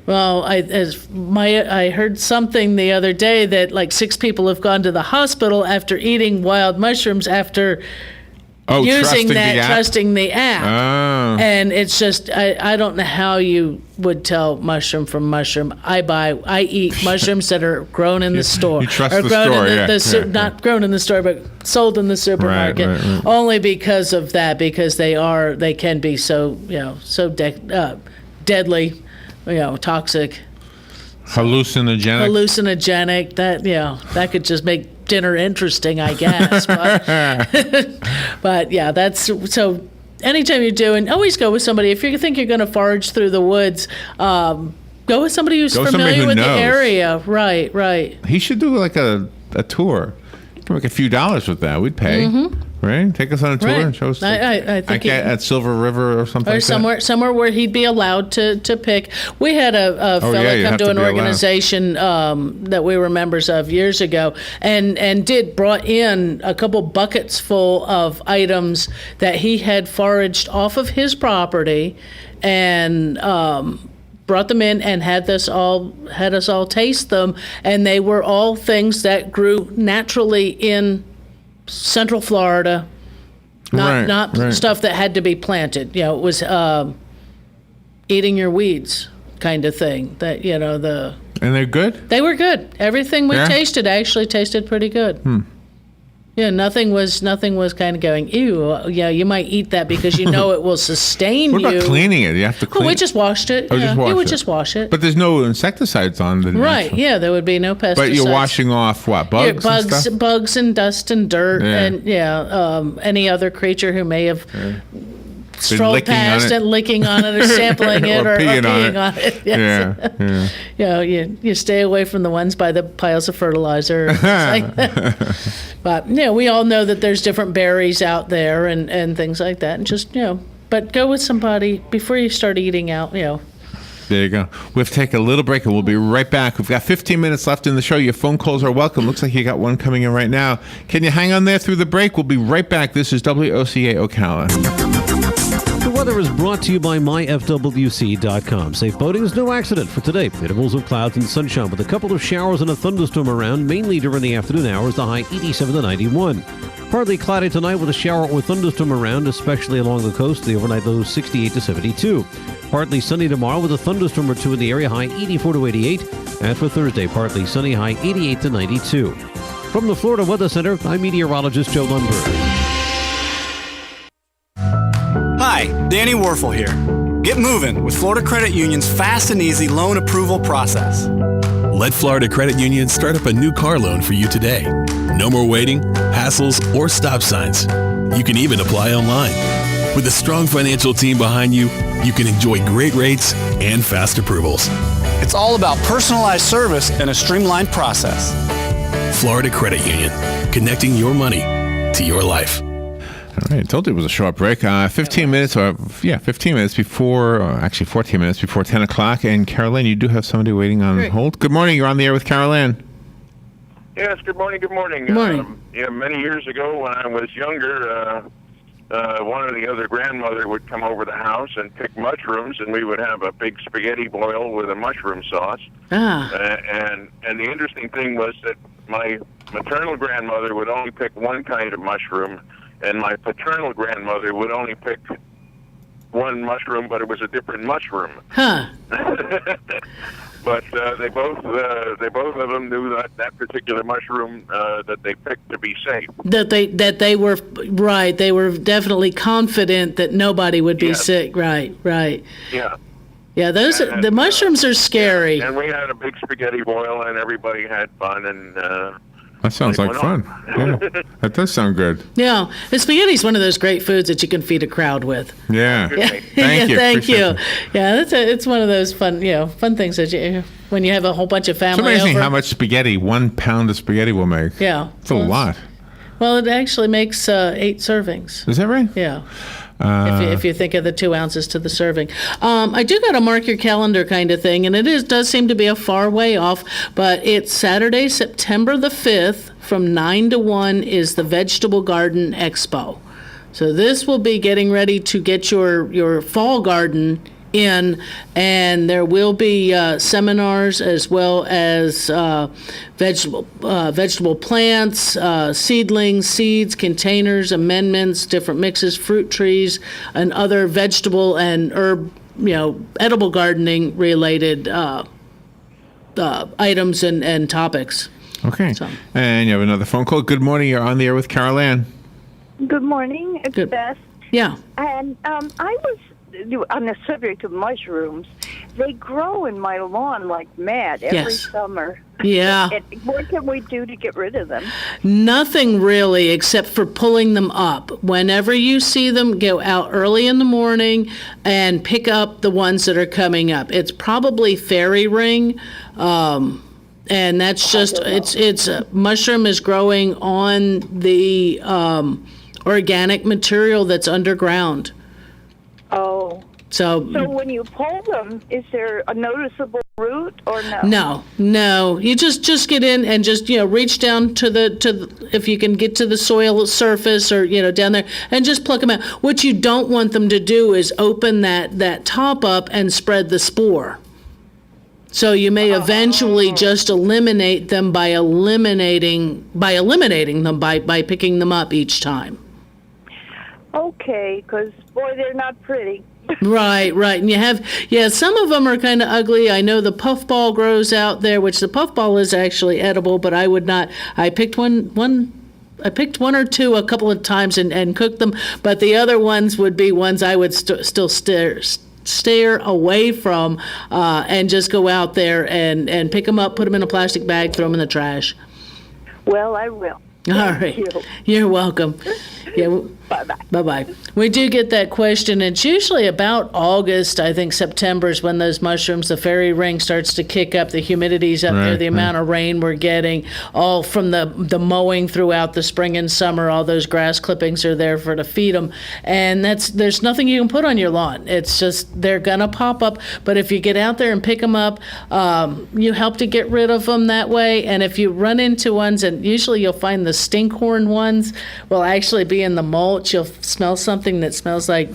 Well, I heard something the other day that like 6 people have gone to the hospital after eating wild mushrooms after trusting the app. Oh. And it's just, I don't know how you would tell mushroom from mushroom. I eat mushrooms that are grown in the store. You trust the store, not grown in the store, but sold in the supermarket. Right. Only because of that, because they can be so deadly, toxic. Hallucinogenic. That could just make dinner interesting, I guess. But that's so. Anytime you're doing, always go with somebody. If you think you're going to forage through the woods, go with somebody who's familiar with the area. Right. He should do like a tour. You can make a few dollars with that. We'd pay. Mm-hmm. Right? Take us on a tour and show us. I think at Silver River or something. Or somewhere where he'd be allowed to pick. We had a fellow come to an organization that we were members of years ago, and brought in a couple buckets full of items that he had foraged off of his property, and brought them in and had us all taste them, and they were all things that grew naturally in Central Florida, not stuff that had to be planted. It was eating your weeds kind of thing. And they're good? They were good. Everything we tasted actually tasted pretty good. Nothing was kind of going, ew, you might eat that because it will sustain you. What about cleaning it? You have to clean it? We just washed it. You would just wash it. But there's no insecticides on the natural. There would be no pesticides. But you're washing off what, bugs and stuff? Bugs and dust and dirt and any other creature who may have strolled past and licking on it or sampling it or peeing on it. Yes. You stay away from the ones by the piles of fertilizer. But we all know that there's different berries out there and things like that, and just but go with somebody before you start eating out. There you go. We have to take a little break, and we'll be right back. We've got 15 minutes left in the show. Your phone calls are welcome. Looks like you got one coming in right now. Can you hang on there through the break? We'll be right back. This is WOCA Ocala. The weather is brought to you by myfwc.com. Safe boating is no accident for today. Intervals of clouds and sunshine with a couple of showers and a thunderstorm around, mainly during the afternoon hours, the high 87 to 91. Partly cloudy tonight with a shower or thunderstorm around, especially along the coast. The overnight low 68 to 72. Partly sunny tomorrow with a thunderstorm or two in the area, high 84 to 88. And for Thursday, partly sunny, high 88 to 92. From the Florida Weather Center, I'm meteorologist Joe Lundberg. Hi, Danny Warfel here. Get moving with Florida Credit Union's fast and easy loan approval process. Let Florida Credit Union start up a new car loan for you today. No more waiting, hassles, or stop signs. You can even apply online. With a strong financial team behind you, you can enjoy great rates and fast approvals. It's all about personalized service and a streamlined process. Florida Credit Union, connecting your money to your life. All right, I told you it was a short break. 15 minutes before, actually 14 minutes before 10 o'clock. And Carol-Ann, you do have somebody waiting on hold. Good morning. You're on the air with Carol-Ann. Yes, good morning. Good morning. Many years ago when I was younger, one or the other grandmother would come over the house and pick mushrooms, and we would have a big spaghetti boil with a mushroom sauce. And the interesting thing was that my maternal grandmother would only pick one kind of mushroom, and my paternal grandmother would only pick one mushroom, but it was a different mushroom. But they both of them knew that particular mushroom that they picked to be safe. That they were right. They were definitely confident that nobody would be sick. Right. Yeah. Yeah. The mushrooms are scary. And we had a big spaghetti boil, and everybody had fun, and that sounds like fun. Yeah, that does sound good. Yeah, and spaghetti's one of those great foods that you can feed a crowd with. Yeah. Thank you. Yeah, it's one of those fun things that you when you have a whole bunch of family. It's amazing over. how much spaghetti 1 pound of spaghetti will make. Yeah, it's a lot. Well, it actually makes 8 servings. Is that right? Yeah. If you think of the 2 ounces to the serving. I do got to mark your calendar kind of thing, and it does seem to be a far way off, but it's Saturday, September the 5th from 9 to 1 is the Vegetable Garden Expo. So this will be getting ready to get your fall garden in, and there will be seminars as well as vegetable plants, seedlings, seeds, containers, amendments, different mixes, fruit trees, and other vegetable and herb, edible gardening related items and topics. Okay. So. And you have another phone call. Good morning. You're on the air with Carol-Ann. Good morning. It's Beth. Yeah. And I was on the subject of mushrooms. They grow in my lawn like mad every summer. Yeah. What can we do to get rid of them? Nothing really, except for pulling them up. Whenever you see them, go out early in the morning and pick up the ones that are coming up. It's probably fairy ring. And that's just, it's mushroom is growing on the organic material that's underground. Oh. So when you pull them, is there a noticeable root or no? No. You just get in and just reach down to the if you can get to the soil surface or down there and just pluck them out. What you don't want them to do is open that top up and spread the spore. So you may eventually just eliminate them by eliminating them by picking them up each time. Okay, because boy, they're not pretty. Right. And you have, some of them are kind of ugly. I know the puffball grows out there, which the puffball is actually edible, but I would not. I picked one or two a couple of times and cooked them, but the other ones would be ones I would still stare away from and just go out there and pick them up, put them in a plastic bag, throw them in the trash. Well, I will. All right. You're welcome. Yeah. Bye-bye. We do get that question. It's usually about August. I think September is when those mushrooms, the fairy ring starts to kick up. The humidity's up there, the amount of rain we're getting, all from the mowing throughout the spring and summer. All those grass clippings are there to feed them. And there's nothing you can put on your lawn. It's just they're going to pop up. But if you get out there and pick them up, you help to get rid of them that way. And if you run into ones, and usually you'll find the stinkhorn ones will actually be in the mulch. You'll smell something that smells like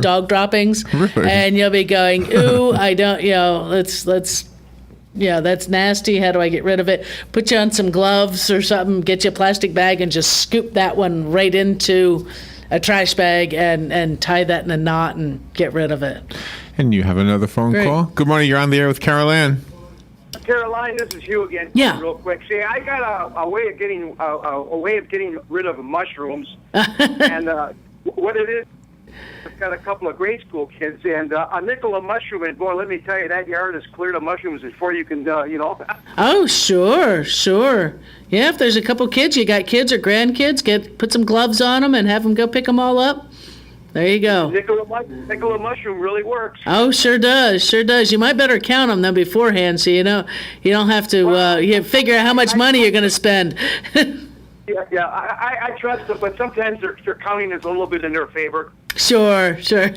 dog droppings, and you'll be going, "Ooh, I don't, let's, that's nasty. How do I get rid of it?" Put you on some gloves or something. Get you a plastic bag and just scoop that one right into a trash bag and tie that in a knot and get rid of it. And you have another phone call. Good morning. You're on the air with Carol-Ann. Caroline, this is Hugh again. Yeah. Real quick. See, I got a way of getting rid of mushrooms, and what it is, I've got a couple of grade school kids, and a nickel a mushroom, and boy, let me tell you, that yard is cleared of mushrooms before you can, Oh, sure. Yeah, if there's a couple kids, you got kids or grandkids, put some gloves on them and have them go pick them all up. There you go. Nicola mushroom really works. Oh, sure does. You might better count them though beforehand, so you don't have to you figure out how much money you're going to spend. I trust them, but sometimes their counting is a little bit in their favor. Sure. Okay,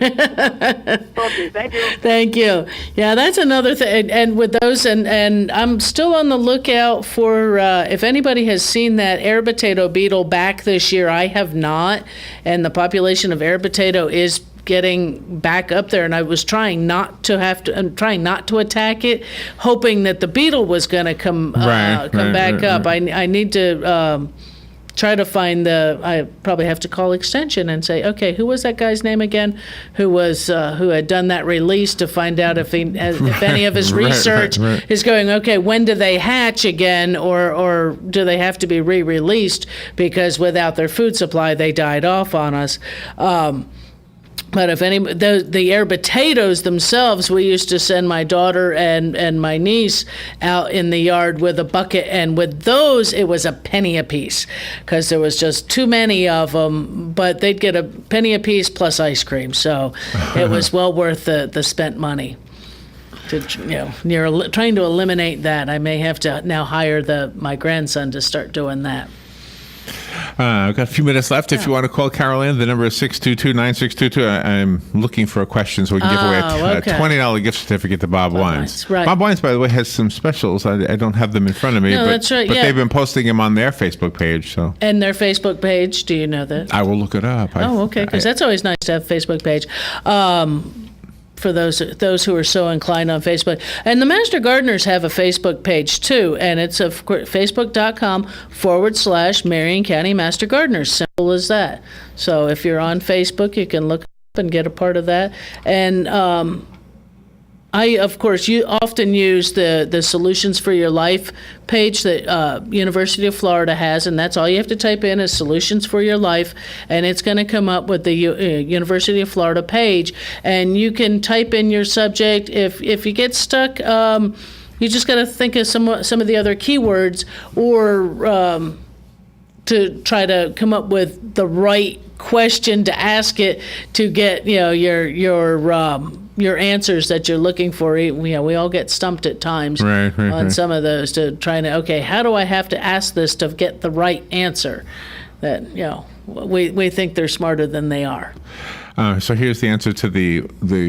thank you. Thank you. Yeah, that's another thing. And with those, and I'm still on the lookout for if anybody has seen that air potato beetle back this year. I have not, and the population of air potato is getting back up there, and I was trying not to attack it, hoping that the beetle was going to come back up. I need to try to find I probably have to call extension and say, okay, who was that guy's name again? Who had done that release to find out if any of his research is going, okay, when do they hatch again, or do they have to be re-released because without their food supply they died off on us. But if the air potatoes themselves, we used to send my daughter and my niece out in the yard with a bucket, and with those, it was a penny a piece because there was just too many of them, but they'd get a penny a piece plus ice cream. So it was well worth the spent money. Trying to eliminate that. I may have to now hire my grandson to start doing that. I've got a few minutes left. If you want to call Carol Ann, the number is 622-9622. I'm looking for a question so we can give away a $20 gift certificate to Bob Wines. Right. Bob Wines, by the way, has some specials. I don't have them in front of me, no, but, that's right. but they've been posting them on their Facebook page. So. And their Facebook page, do you know that? I will look it up. Okay, because that's always nice to have a Facebook page. For those who are so inclined on Facebook. And the Master Gardeners have a Facebook page too, and it's facebook.com/Marion County Master Gardeners. Simple as that. So if you're on Facebook, you can look up and get a part of that. And I, of course, often use the Solutions for Your Life page that University of Florida has, and that's all you have to type in is Solutions for Your Life, and it's going to come up with the University of Florida page, and you can type in your subject. If you get stuck, you just got to think of some of the other keywords, or to try to come up with the right question to ask it to get your answers that you're looking for. We all get stumped at times on some of those to try to, okay, how do I have to ask this to get the right answer? That, we think they're smarter than they are. So here's the answer to the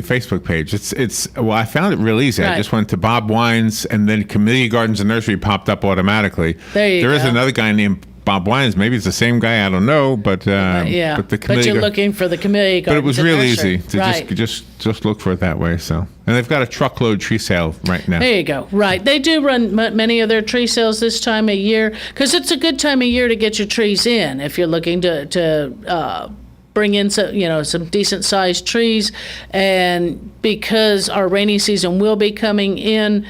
Facebook page. I found it real easy. Right. I just went to Bob Wines, and then Community Gardens and Nursery popped up automatically. There is another guy named Bob Wines. Maybe it's the same guy. I don't know, but but you're looking for the community gardens. But it was real easy to right. just look for it that way. So, and they've got a truckload tree sale right now. There you go. Right, they do run many of their tree sales this time of year because it's a good time of year to get your trees in if you're looking to bring in some decent sized trees, and because our rainy season will be coming in,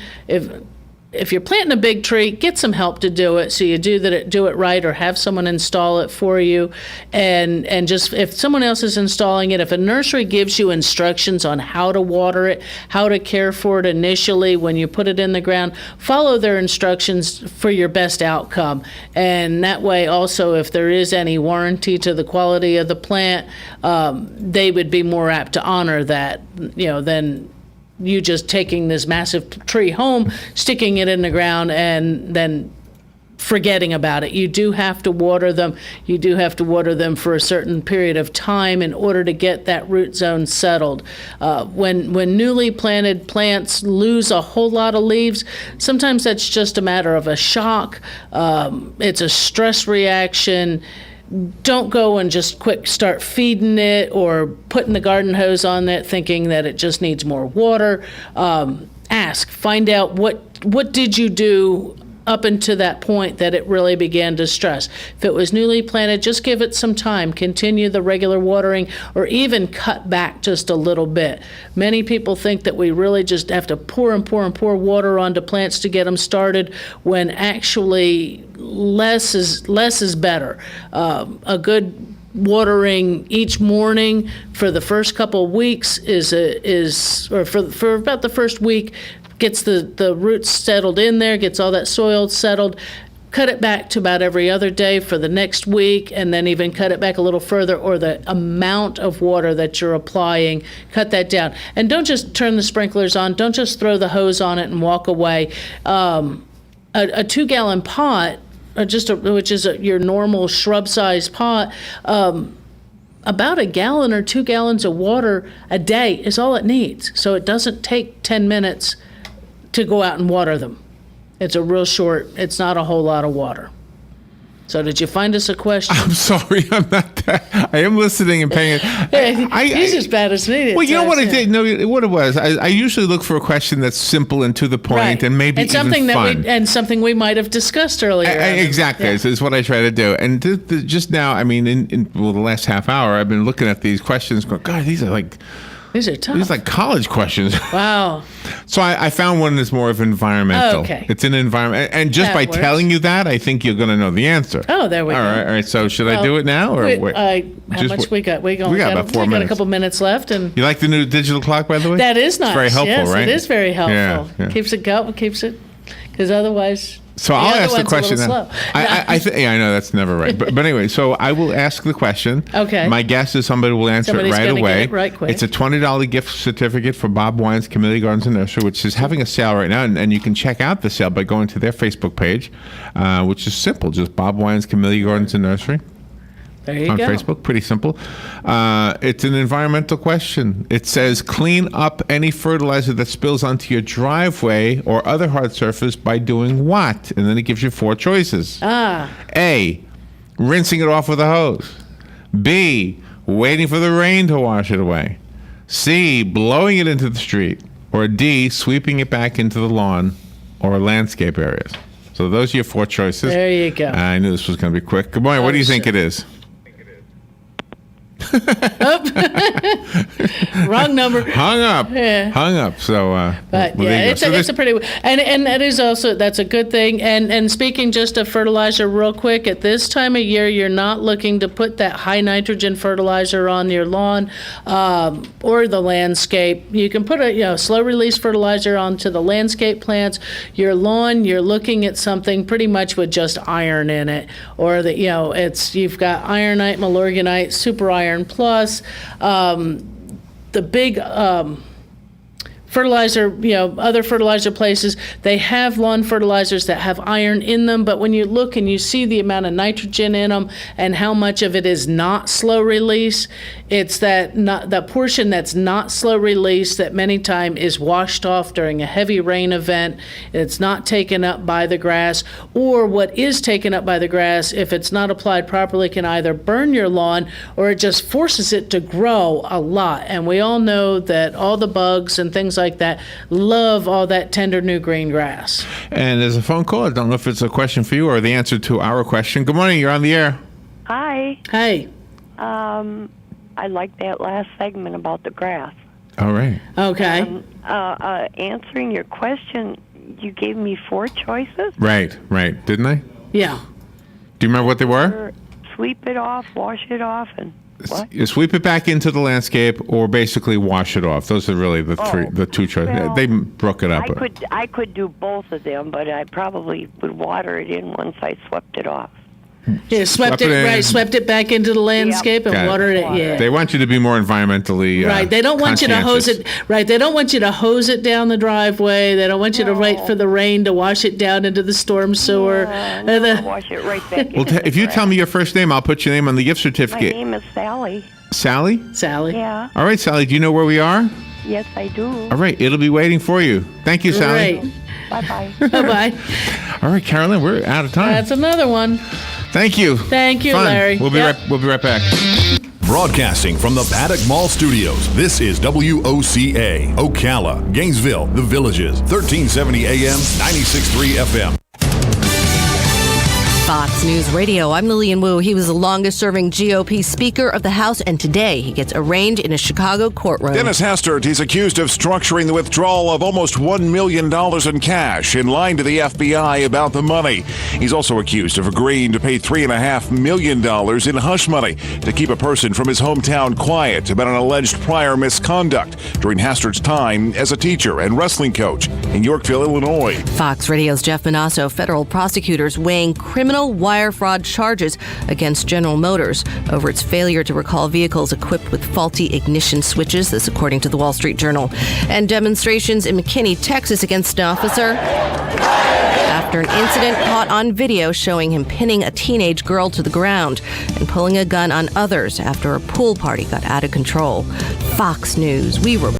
if you're planting a big tree, get some help to do it. So you do it right, or have someone install it for you. And just if someone else is installing it, if a nursery gives you instructions on how to water it, how to care for it initially when you put it in the ground, follow their instructions for your best outcome. And that way also, if there is any warranty to the quality of the plant, they would be more apt to honor that, than you just taking this massive tree home, sticking it in the ground, and then forgetting about it. You do have to water them. You do have to water them for a certain period of time in order to get that root zone settled. When newly planted plants lose a whole lot of leaves, sometimes that's just a matter of a shock. It's a stress reaction. Don't go and just quick start feeding it or putting the garden hose on it thinking that it just needs more water. Find out what did you do up until that point that it really began to stress. If it was newly planted, just give it some time. Continue the regular watering, or even cut back just a little bit. Many people think that we really just have to pour and pour and pour water onto plants to get them started, when actually less is better. A good watering each morning for the first couple of weeks for about the first week, gets the roots settled in there, gets all that soil settled. cut it back to about every other day for the next week, and then even cut it back a little further, or the amount of water that you're applying, cut that down. And don't just turn the sprinklers on. Don't just throw the hose on it and walk away. A 2-gallon pot, which is your normal shrub-sized pot, about a gallon or 2 gallons of water a day is all it needs. So it doesn't take 10 minutes to go out and water them. It's it's not a whole lot of water. So did you find us a question? I'm sorry, I'm not that. I am listening and paying it. He's as bad as me. Well, you know what I did? No, what it was. I usually look for a question that's simple and to the point, right. and maybe and something even fun. and something we might have discussed earlier. Exactly, is what I try to do. And just now, I mean, in the last half hour, I've been looking at these questions, going, God, these are tough. These are like college questions. Wow. So I found one that's more of environmental. Oh, okay. It's an environment. And just by telling you that, I think you're going to know the answer. Oh, there we go. All right. So should I do it now? Or wait? How much we got? We got about 4 minutes. We got a couple minutes left. And you like the new digital clock, by the way? That is nice. It's very helpful, yes, right? It is very helpful. Yeah. Keeps it going, because otherwise... So I'll ask the question. I know that's never right, but anyway, so I will ask the question. Okay. My guess is somebody will answer it right away. Get it right quick. It's a $20 gift certificate for Bob Wine's Community Gardens and Nursery, which is having a sale right now, and you can check out the sale by going to their Facebook page, which is simple, just Bob Wine's Community Gardens and Nursery. There you go. On Facebook, pretty simple. It's an environmental question. It says, clean up any fertilizer that spills onto your driveway or other hard surface by doing what? And then it gives you 4 choices. A, rinsing it off with a hose. B, waiting for the rain to wash it away. C, blowing it into the street. Or D, sweeping it back into the lawn or landscape areas. So those are your 4 choices. There you go. I knew this was going to be quick. Good morning. What do you think it is? Wrong number. Hung up. Yeah. Hung up. So, but yeah, it's a pretty, and that is also, that's a good thing. And speaking just of fertilizer real quick, at this time of year, you're not looking to put that high nitrogen fertilizer on your lawn or the landscape. You can put a slow release fertilizer onto the landscape plants. Your lawn, you're looking at something pretty much with just iron in it, or you've got ironite, milorganite, super iron plus, the big fertilizer, other fertilizer places, they have lawn fertilizers that have iron in them, but when you look and you see the amount of nitrogen in them and how much of it is not slow release, it's that portion that's not slow release that many times is washed off during a heavy rain event. It's not taken up by the grass, or what is taken up by the grass, if it's not applied properly, can either burn your lawn or it just forces it to grow a lot. And we all know that all the bugs and things like that love all that tender new green grass. And there's a phone call. I don't know if it's a question for you or the answer to our question. Good morning. You're on the air. Hi. Hey. I like that last segment about the grass. All right. Okay. Answering your question, you gave me 4 choices? Right. Didn't I? Yeah. Do you remember what they were? Sweep it off, wash it off, and what? You sweep it back into the landscape, or basically wash it off. Those are really the 2 choices. Well, they broke it up. I could do both of them, but I probably would water it in once I swept it off. Yeah, swept it back into the landscape and watered it. Yeah. They want you to be more environmentally right. They don't want you to hose it. Right. They don't want you to hose it down the driveway. They don't want you to wait for the rain to wash it down into the storm sewer. Wash it right back. Well, if you tell me your first name, I'll put your name on the gift certificate. My name is Sally. Sally? Sally. Yeah. All right, Sally. Do you know where we are? Yes, I do. All right. It'll be waiting for you. Thank you, Sally. Right. Bye-bye. Bye-bye. All right, Carolyn, we're out of time. That's another one. Thank you. Thank you, Fun. Larry. We'll be right back. Broadcasting from the Paddock Mall Studios, this is WOCA, Ocala, Gainesville, The Villages, 1370 AM, 96.3 FM. Fox News Radio. I'm Lillian Wu. He was the longest-serving GOP Speaker of the House, and today he gets arraigned in a Chicago courtroom. Dennis Hastert, he's accused of structuring the withdrawal of almost $1 million in cash and lying to the FBI about the money. He's also accused of agreeing to pay $3.5 million in hush money to keep a person from his hometown quiet about an alleged prior misconduct during Hastert's time as a teacher and wrestling coach in Yorkville, Illinois. Fox Radio's Jeff Manasso. Federal prosecutors weighing criminal wire fraud charges against General Motors over its failure to recall vehicles equipped with faulty ignition switches. This according to the Wall Street Journal. And demonstrations in McKinney, Texas against an officer after an incident caught on video showing him pinning a teenage girl to the ground and pulling a gun on others after a pool party got out of control. Fox News. We were